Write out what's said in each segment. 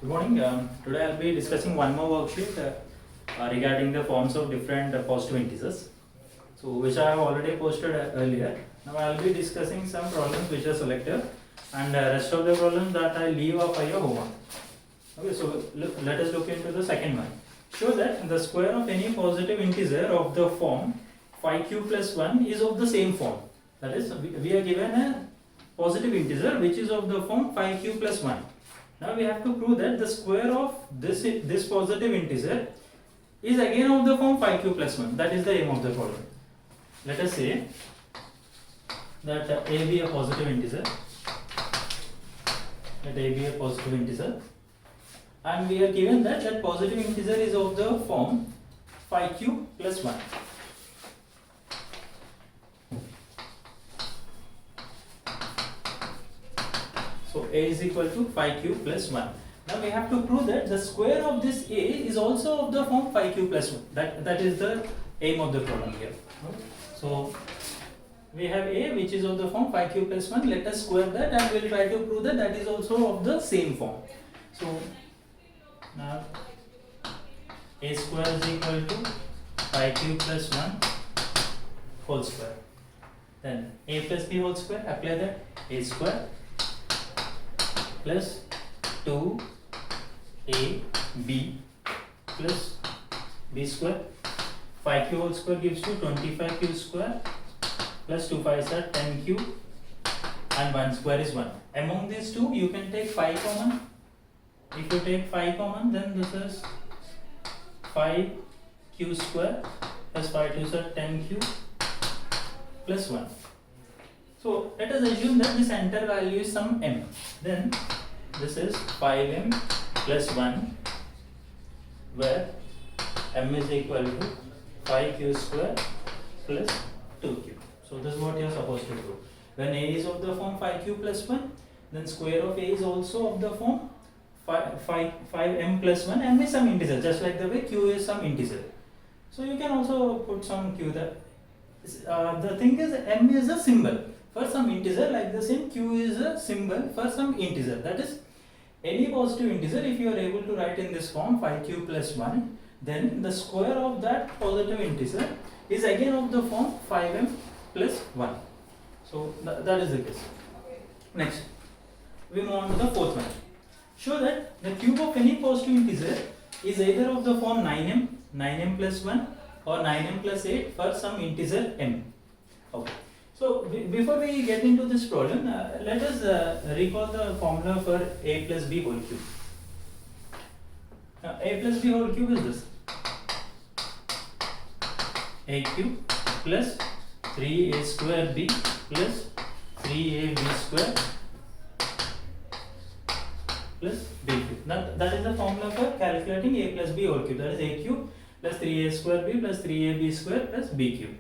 Good morning. Today I'll be discussing one more worksheet regarding the forms of different positive integers. So, which I have already posted earlier. Now I'll be discussing some problems which are selected, and rest of the problems that I leave are for your homework. Okay, so let us look into the second one. Show that the square of any positive integer of the form 5q plus 1 is of the same form. That is, we are given a positive integer which is of the form 5q plus 1. Now we have to prove that the square of this positive integer is again of the form 5q plus 1. That is the aim of the problem. Let us say that a be a positive integer. Let a be a positive integer. And we are given that positive integer is of the form 5q plus 1. So a is equal to 5q plus 1. Now we have to prove that the square of this a is also of the form 5q plus 1. That is the aim of the problem here. So we have a which is of the form 5q plus 1. Let us square that and we will try to prove that that is also of the same form. So now a square is equal to 5q plus 1 whole square. Then a plus b whole square, apply that, a square plus 2ab plus b square. 5q whole square gives you 25q square plus 2 5s are 10q and 1 square is 1. Among these two you can take 5 common. If you take 5 common, then this is 5q square plus 5 2s are 10q plus 1. So let us assume that this entire value is some m. Then this is 5m plus 1, where m is equal to 5q square plus 2q. So this is what you are supposed to do. When a is of the form 5q plus 1, then square of a is also of the form 5m plus 1. M is some integer, just like the way q is some integer. So you can also put some q there. The thing is, m is a symbol for some integer, like the same q is a symbol for some integer. That is, any positive integer, if you are able to write in this form 5q plus 1, then the square of that positive integer is again of the form 5m plus 1. So that is the case. Next, we move on to the fourth one. Show that the cube of any positive integer is either of the form 9m plus 1 or 9m plus 8 for some integer m. Okay. So before we get into this problem, let us recall the formula for a plus b whole cube. Now a plus b whole cube is this: a cube plus 3a square b plus 3ab square plus b cube. Now that is the formula for calculating a plus b whole cube. That is a cube plus 3a square b plus 3ab square plus b cube.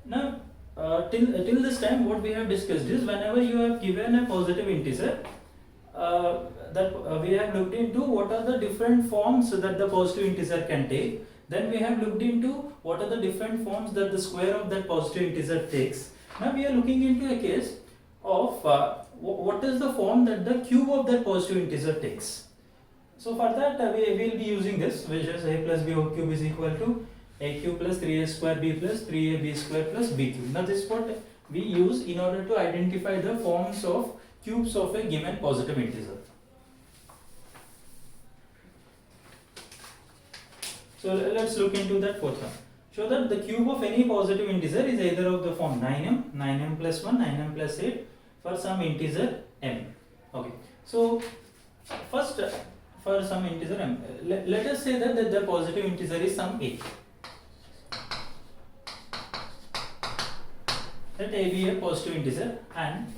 Now till this time, what we have discussed is, whenever you have given a positive integer, we have looked into what are the different forms that the positive integer can take. Then we have looked into what are the different forms that the square of that positive integer takes. Now we are looking into a case of what is the form that the cube of that positive integer takes. So for that we will be using this, which is a plus b whole cube is equal to a cube plus 3a square b plus 3ab square plus b cube. Now this is what we use in order to identify the forms of cubes of a given positive integer. So let's look into that fourth one. Show that the cube of any positive integer is either of the form 9m plus 1, 9m plus 8 for some integer m. Okay. So first, for some integer m, let us say that the positive integer is some a. Let a be a positive integer, and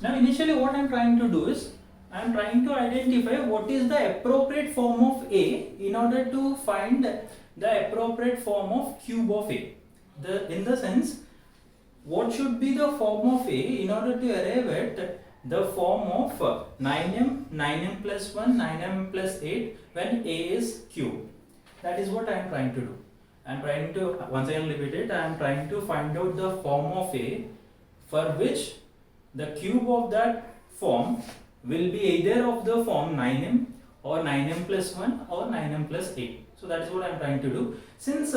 now initially what I am trying to do is, I am trying to identify what is the appropriate form of a in order to find the appropriate form of cube of a. In the sense, what should be the form of a in order to arrive at the form of 9m plus 1, 9m plus 8 when a is cube. That is what I am trying to do. I am trying to, once again repeat it, I am trying to find out the form of a for which the cube of that form will be either of the form 9m or 9m plus 1 or 9m plus 8. So that is what I am trying to do. Since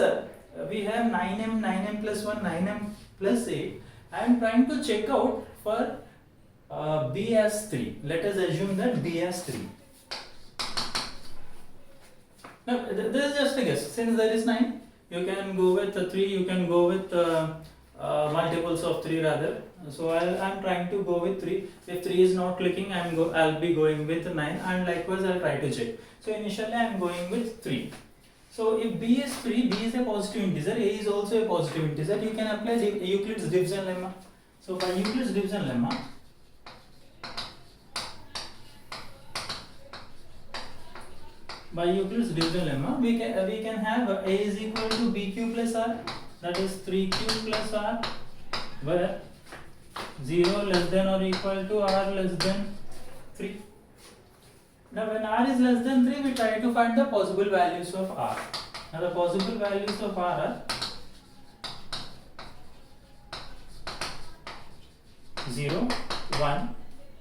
we have 9m, 9m plus 1, 9m plus 8, I am trying to check out for B as 3. Let us assume that B as 3. Now this is just a guess. Since there is 9, you can go with 3, you can go with multiples of 3 rather. So I'm trying to go with 3. If 3 is not clicking, I'll be going with 9, and likewise I'll try to check. So initially I'm going with 3. So if B is 3, B is a positive integer, A is also a positive integer, you can apply Euclid's division lemma. So by Euclid's division lemma, we can have A is equal to BQ plus R, that is 3Q plus R, where 0 less than or equal to R less than 3. Now when R is less than 3, we try to find the possible values of R. Now the possible values of R are 0, 1,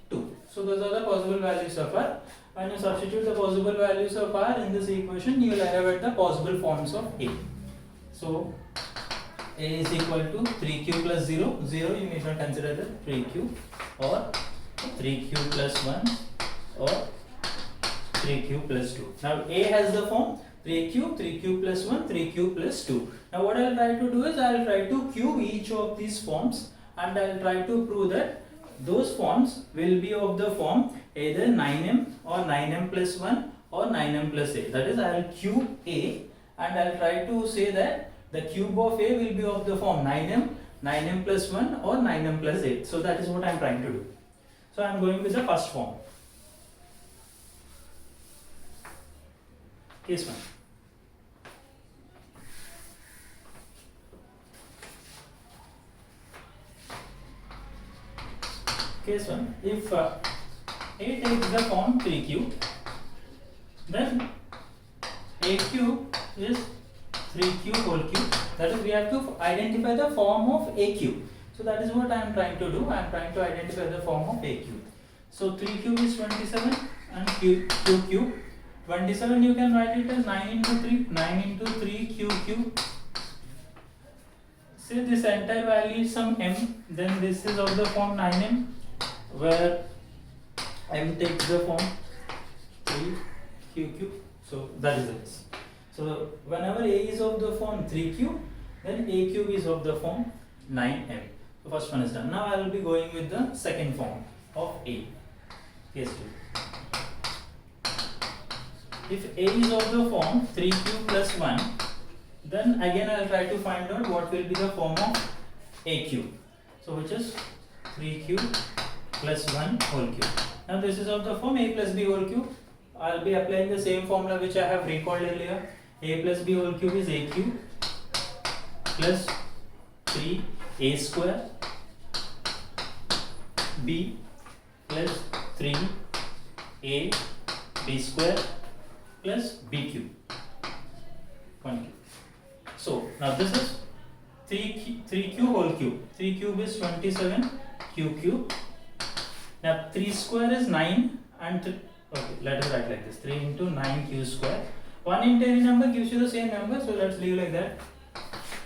2. So those are the possible values of R. When you substitute the possible values of R in this equation, you will arrive at the possible forms of A. So A is equal to 3Q plus 0, 0 you need not consider the 3Q, or 3Q plus 1, or 3Q plus 2. Now A has the form 3Q, 3Q plus 1, 3Q plus 2. Now what I will try to do is I will try to cube each of these forms, and I will try to prove that those forms will be of the form either 9m or 9m plus 1 or 9m plus 8. That is, I will cube A, and I will try to say that the cube of A will be of the form 9m, 9m plus 1 or 9m plus 8. So that is what I am trying to do. So I am going with the first form. Case 1. Case 1. If A takes the form 3Q, then A cube is 3Q whole cube. That is, we have to identify the form of A cube. So that is what I am trying to do. I am trying to identify the form of A cube. So 3 cube is 27 and Q cube. 27 you can write it as 9 into 3, 9 into 3 Q cube. Say this entire value is some m, then this is of the form 9m, where m takes the form 3 Q cube. So that is it. So whenever A is of the form 3Q, then A cube is of the form 9m. The first one is done. Now I will be going with the second form of A. Case 2. If A is of the form 3Q plus 1, then again I will try to find out what will be the form of A cube. So which is 3Q plus 1 whole cube. Now this is of the form A plus B whole cube. I will be applying the same formula which I have recalled earlier. A plus B whole cube is A cube plus 3A square B plus 3A B square plus B cube 1 cube. So now this is 3Q whole cube. 3 cube is 27 Q cube. Now 3 square is 9 and okay, let us write like this: 3 into 9 Q square. 1 into any number gives you the same number, so let's leave like that.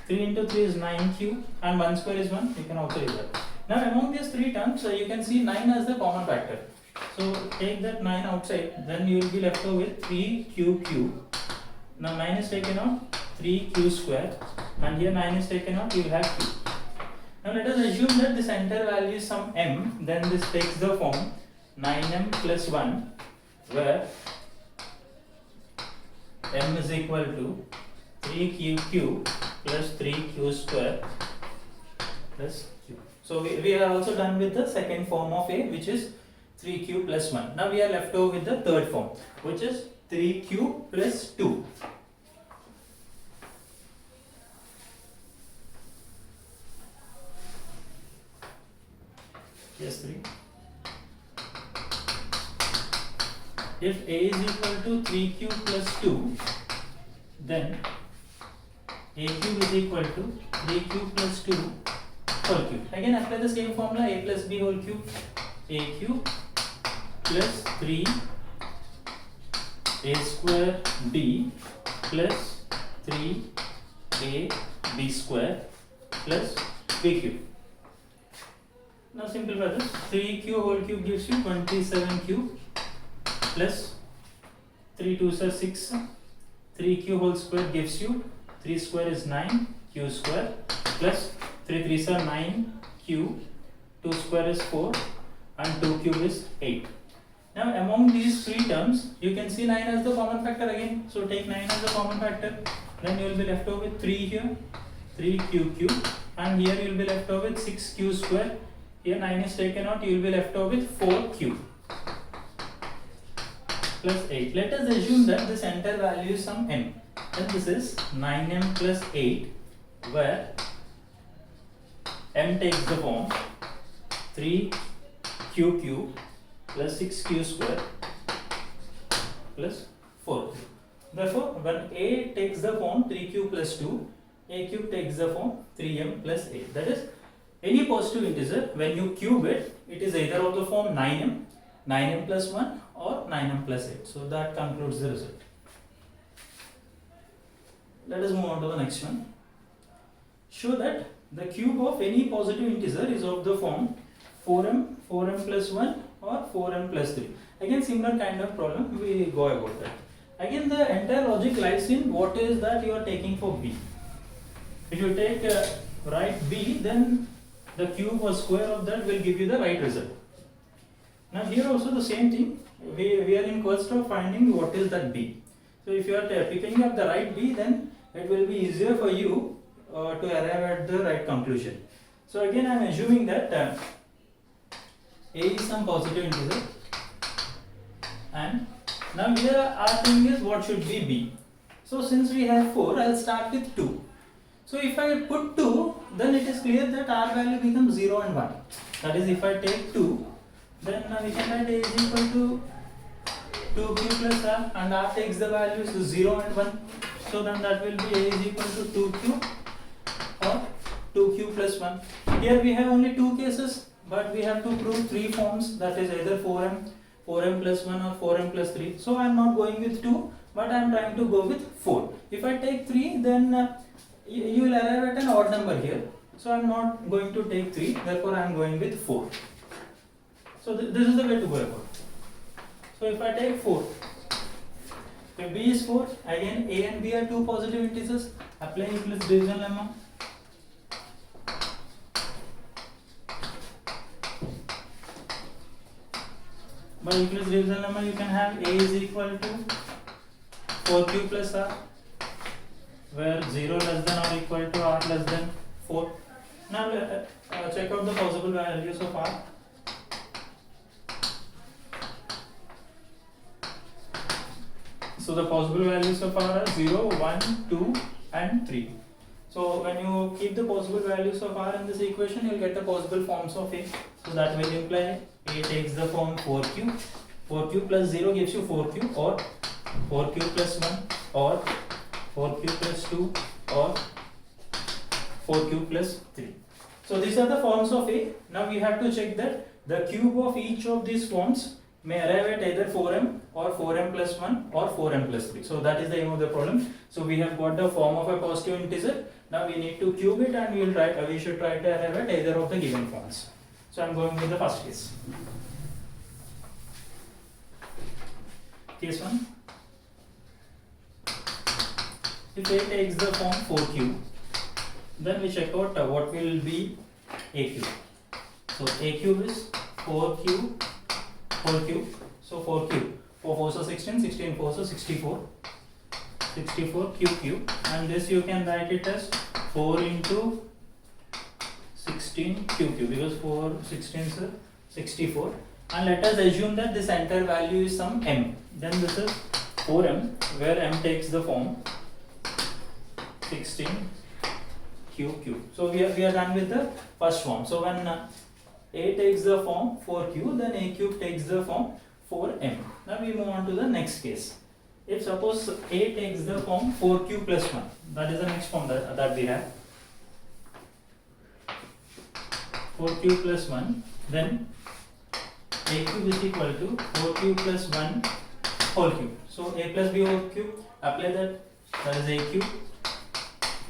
3 into 3 is 9Q and 1 square is 1. You can also leave that. Now among these three terms, you can see 9 as the common factor. So take that 9 outside, then you will be left over with 3Q cube. Now 9 is taken out, 3Q square, and here 9 is taken out, you will have Q. Now let us assume that this entire value is some m, then this takes the form 9m plus 1, where m is equal to 3Q cube plus 3Q square plus Q. So we are also done with the second form of A, which is 3Q plus 1. Now we are left over with the third form, which is 3Q plus 2. Yes, 3. If A is equal to 3Q plus 2, then A cube is equal to 3Q plus 2 whole cube. Again apply the same formula: A plus B whole cube, A cube plus 3 a square b plus 3 a b square plus b cube. Now simplify this. 3q whole cube gives you 27q plus 3 2s are 6. 3q whole square gives you 3 square is 9 q square plus 3 3s are 9 q, 2 square is 4 and 2 cube is 8. Now among these three terms you can see 9 as the common factor again. So take 9 as the common factor. Then you will be left over with 3 here, 3q, and here you will be left over with 6q square. Here 9 is taken out, you will be left over with 4q plus 8. Let us assume that the center value is some m. Then this is 9m plus 8, where m takes the form 3q plus 6q square plus 4q. Therefore, when a takes the form 3q plus 2, a cube takes the form 3m plus 8. That is, any positive integer, when you cube it, it is either of the form 9m plus 1 or 9m plus 8. So that concludes the result. Let us move on to the next one. Show that the cube of any positive integer is of the form 4m plus 1 or 4m plus 3. Again, similar kind of problem, we go about that. Again, the entire logic lies in what is that you are taking for b. If you take right b, then the cube or square of that will give you the right result. Now here also the same thing, we are in quest of finding what is that b. So if you are picking up the right b, then it will be easier for you to arrive at the right conclusion. So again, I am assuming that a is some positive integer, and now here our thing is what should be b. So since we have 4, I will start with 2. So if I put 2, then it is clear that r value becomes 0 and 1. That is, if I take 2, then we can write a is equal to 2q plus r, and r takes the values 0 and 1. So then that will be a is equal to 2q or 2q plus 1. Here we have only two cases, but we have to prove three forms, that is either 4m plus 1 or 4m plus 3. So I am not going with 2, but I am trying to go with 4. If I take 3, then you will arrive at an odd number here. So I am not going to take 3, therefore I am going with 4. So this is the way to go about. So if I take 4, if b is 4, again a and b are two positive integers, apply Euclid's division lemma. By Euclid's division lemma, you can have a is equal to 4q plus r, where 0 less than or equal to r less than 4. Now check out the possible values of r. So the possible values of r are 0, 1, 2 and 3. So when you keep the possible values of r in this equation, you will get the possible forms of a. So that will imply a takes the form 4q. 4q plus 0 gives you 4q, or 4q plus 1, or 4q plus 2, or 4q plus 3. So these are the forms of a. Now we have to check that the cube of each of these forms may arrive at either 4m or 4m plus 1 or 4m plus 3. So that is the aim of the problem. So we have got the form of a positive integer. Now we need to cube it, and we should try to arrive at either of the given forms. So I am going with the first case. Case 1. If a takes the form 4q, then we check out what will be a cube. So a cube is 4q. So 4 cube. 4 4s are 16, 16 4s are 64. 64 cube, and this you can write it as 4 into 16 cube, because 4 16s are 64. And let us assume that the center value is some m. Then this is 4m, where m takes the form 16 cube. So we are done with the first form. So when a takes the form 4q, then a cube takes the form 4m. Now we move on to the next case. If suppose a takes the form 4q plus 1, that is the next form that we have. 4q plus 1, then a cube is equal to 4q plus 1 whole cube. So a plus b whole cube, apply that, that is a cube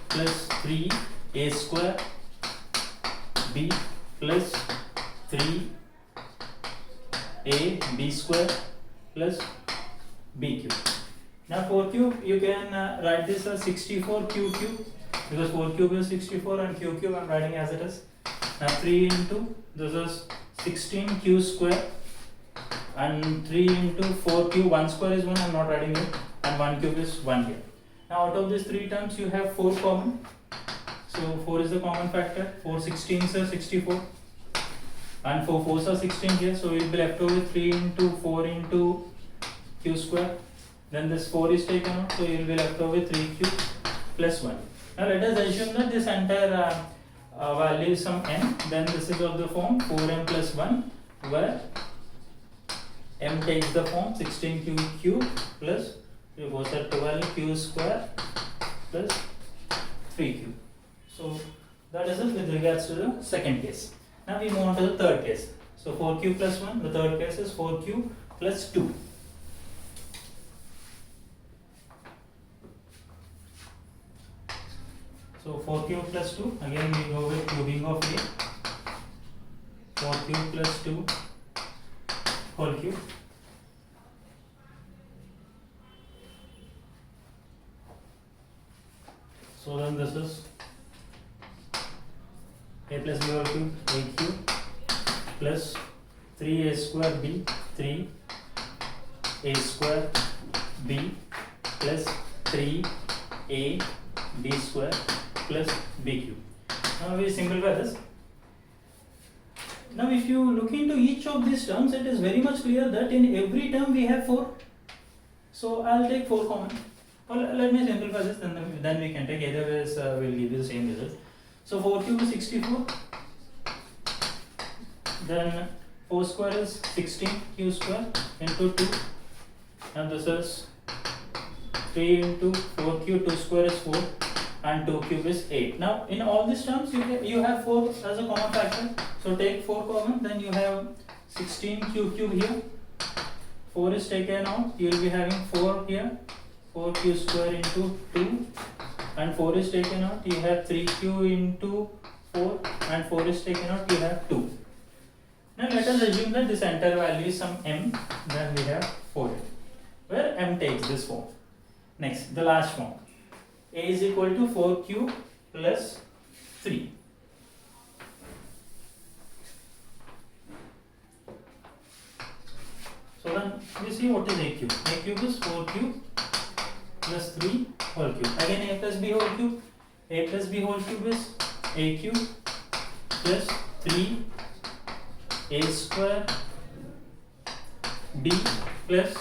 plus 3a square b plus 3a b square plus b cube. Now 4 cube, you can write this as 64 q cube, because 4 cube is 64 and q cube I am writing as it is. Now 3 into, this is 16 q square, and 3 into 4 cube, 1 square is 1, I am not writing it, and 1 cube is 1 here. Now out of these 3 terms you have 4 common, so 4 is the common factor, 4 16s are 64 and 4 4s are 16 here, so we will be left over with 3 into 4 into q square, then this 4 is taken out, so you will be left over with 3q plus 1. Now let us assume that this entire value is some m, then this is of the form 4m plus 1, where m takes the form 16q cube plus, you go set 12q square plus 3q. So that is it with regards to the second case. Now we move on to the third case. So 4q plus 1, the third case is 4q plus 2. So 4q plus 2, again we go with cubing of a, 4q plus 2 whole cube. So then this is a plus b whole cube, a cube plus 3a square b, 3a square b plus 3a b square plus b cube. Now we simplify this. Now if you look into each of these terms, it is very much clear that in every term we have 4. So I will take 4 common. Well, let me simplify this, then we can take either ways, will give you the same result. So 4 cube is 64, then 4 square is 16 q square into 2, and this is 3 into 4 cube, 2 square is 4, and 2 cube is 8. Now in all these terms you have 4 as a common factor, so take 4 common, then you have 16 q cube here, 4 is taken out, you will be having 4 here, 4q square into 2, and 4 is taken out, you have 3q into 4, and 4 is taken out, you have 2. Now let us assume that this entire value is some m, then we have 4m, where m takes this form. Next, the last form, a is equal to 4q plus 3. So then we see what is a cube. A cube is 4q plus 3 whole cube. Again a plus b whole cube. A plus b whole cube is a cube plus 3 a square b plus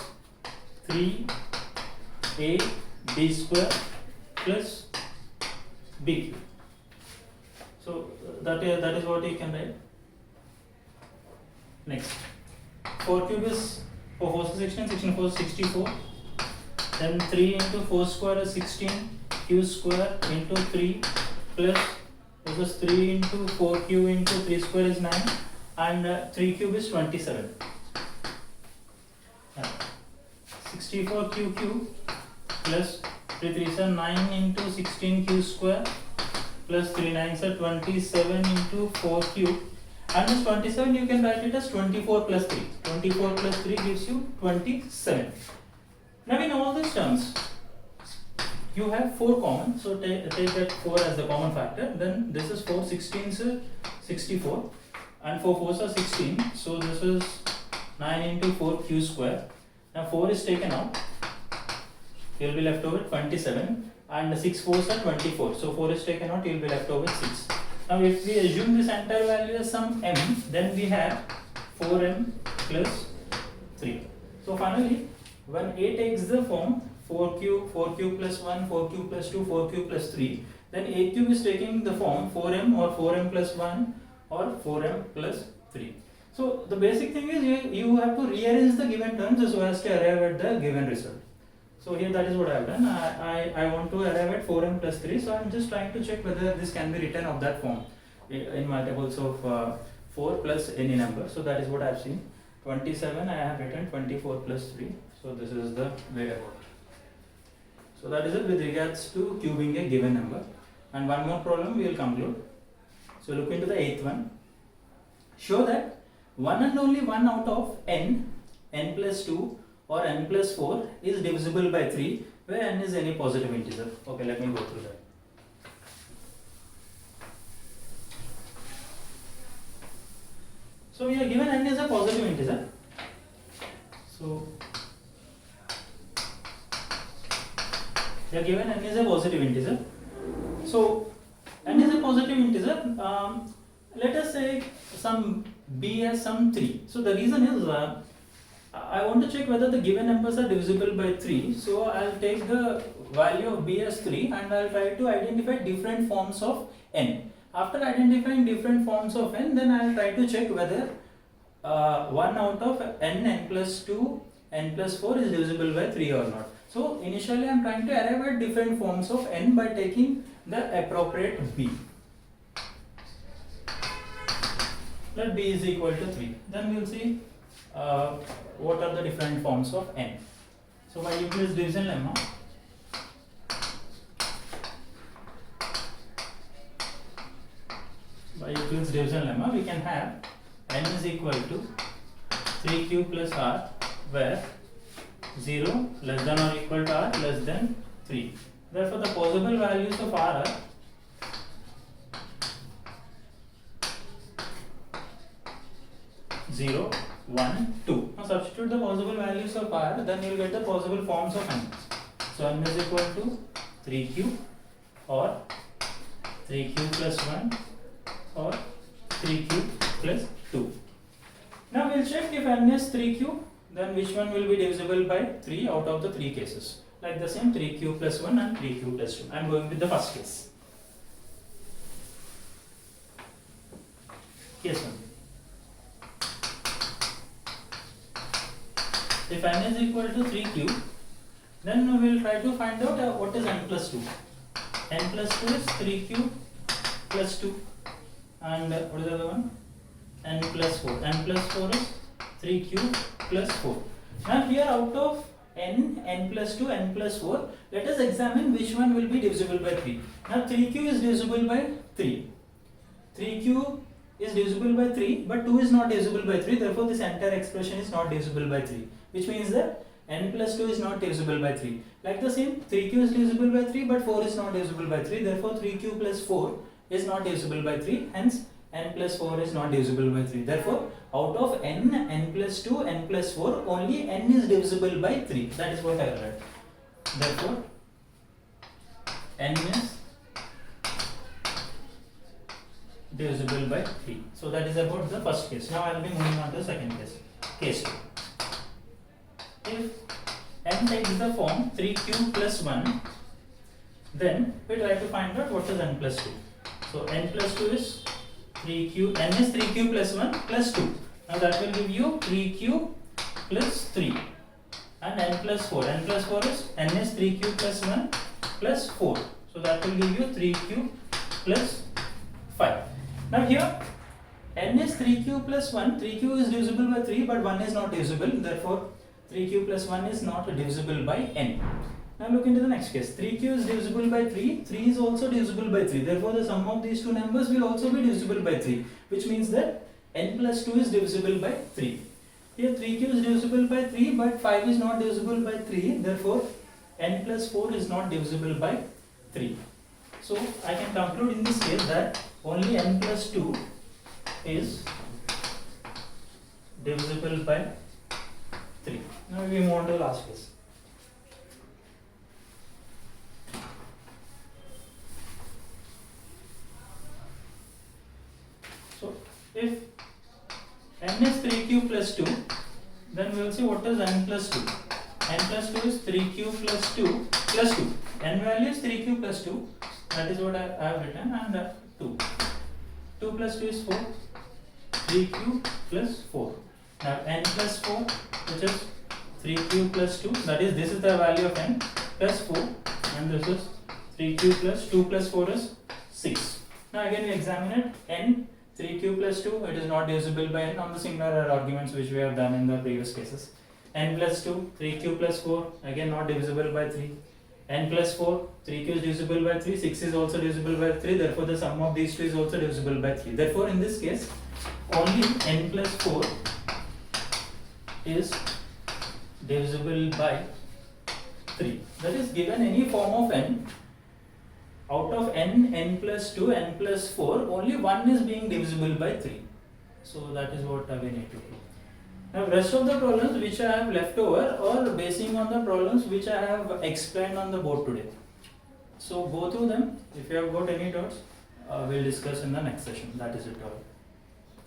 3 a b square plus b cube. So that is what you can write. Next, 4 cube is 4 4 is 16, 16 4 is 64. Then 3 into 4 square is 16 q square into 3 plus, this is 3 into 4q into 3 square is 9, and 3 cube is 27. 64 q cube plus 3 3s are 9 into 16 q square plus 3 9s are 27 into 4 cube, and this 27 you can write it as 24 plus 3. 24 plus 3 gives you 27. Now in all these terms you have 4 common, so take that 4 as the common factor, then this is 4 16s are 64 and 4 4s are 16, so this is 9 into 4 q square. Now 4 is taken out, you will be left over 27, and 6 4s are 24, so 4 is taken out, you will be left over 6. Now if we assume this entire value as some m, then we have 4m plus 3. So finally, when a takes the form 4q plus 1, 4q plus 2, 4q plus 3, then a cube is taking the form 4m or 4m plus 1 or 4m plus 3. So the basic thing is you have to rearrange the given terms so as to arrive at the given result. So here that is what I have done. I want to arrive at 4m plus 3, so I am just trying to check whether this can be written of that form in multiples of 4 plus any number. So that is what I have seen. 27 I have written 24 plus 3, so this is the way about. So that is it with regards to cubing a given number. And one more problem we will conclude. So look into the 8th one. Show that one and only one out of n plus 2 or n plus 4 is divisible by 3 where n is any positive integer. Okay, let me go through that. So we are given n is a positive integer. So we are given n is a positive integer. So n is a positive integer. Let us say some b as some 3. So the reason is I want to check whether the given numbers are divisible by 3. So I'll take the value of b as 3 and I'll try to identify different forms of n. After identifying different forms of n, then I'll try to check whether 1 out of n plus 2, n plus 4 is divisible by 3 or not. So initially I'm trying to arrive at different forms of n by taking the appropriate b. Let b is equal to 3. Then we'll see what are the different forms of n. So by Euclid's division lemma, we can have n is equal to 3q plus r, where 0 less than or equal to r less than 3. Therefore the possible values of r are 0, 1, 2. Now substitute the possible values of r, then you will get the possible forms of n. So n is equal to 3q or 3q plus 1 or 3q plus 2. Now we will check if n is 3q, then which one will be divisible by 3 out of the 3 cases. Like the same 3q plus 1 and 3q plus 2. I am going with the first case. Case 1. If n is equal to 3q, then we will try to find out what is n plus 2. N plus 2 is 3q plus 2. And what is the other one? N plus 4. N plus 4 is 3q plus 4. Now here out of n plus 2, n plus 4, let us examine which one will be divisible by 3. Now 3q is divisible by 3. 3q is divisible by 3, but 2 is not divisible by 3. Therefore this entire expression is not divisible by 3. Which means that n plus 2 is not divisible by 3. Like the same, 3q is divisible by 3, but 4 is not divisible by 3. Therefore 3q plus 4 is not divisible by 3. Hence n plus 4 is not divisible by 3. Therefore out of n plus 2, n plus 4, only n is divisible by 3. That is what I read. Therefore n is divisible by 3. So that is about the first case. Now I will be moving on to the second case. Case 2. If n takes the form 3q plus 1, then we try to find out what is n plus 2. So n plus 2 is 3q, n is 3q plus 1 plus 2. Now that will give you 3q plus 3 and n plus 4. N plus 4 is n is 3q plus 1 plus 4. So that will give you 3q plus 5. Now here n is 3q plus 1. 3q is divisible by 3, but 1 is not divisible. Therefore 3q plus 1 is not divisible by n. Now look into the next case. 3q is divisible by 3. 3 is also divisible by 3. Therefore the sum of these two numbers will also be divisible by 3. Which means that n plus 2 is divisible by 3. Here 3q is divisible by 3, but 5 is not divisible by 3. Therefore n plus 4 is not divisible by 3. So I can conclude in this case that only n plus 2 is divisible by 3. Now we move on to the last case. So if n is 3q plus 2, then we will see what is n plus 2. N plus 2 is 3q plus 2 plus 2. N value is 3q plus 2. That is what I have written, and 2. 2 plus 2 is 4. 3q plus 4. Now n plus 4, which is 3q plus 2, that is, this is the value of n, plus 4, and this is 3q plus 2 plus 4 is 6. Now again we examine it, n 3q plus 2, it is not divisible by n on the similar arguments which we have done in the previous cases. N plus 2, 3q plus 4, again not divisible by 3. N plus 4, 3q is divisible by 3, 6 is also divisible by 3, therefore the sum of these two is also divisible by 3. Therefore in this case, only n plus 4 is divisible by 3. That is, given any form of n, out of n, n plus 2, n plus 4, only 1 is being divisible by 3. So that is what we need to prove. Now rest of the problems which I have left over or basing on the problems which I have explained on the board today. So go through them. If you have got any doubts, we'll discuss in the next session. That is it all.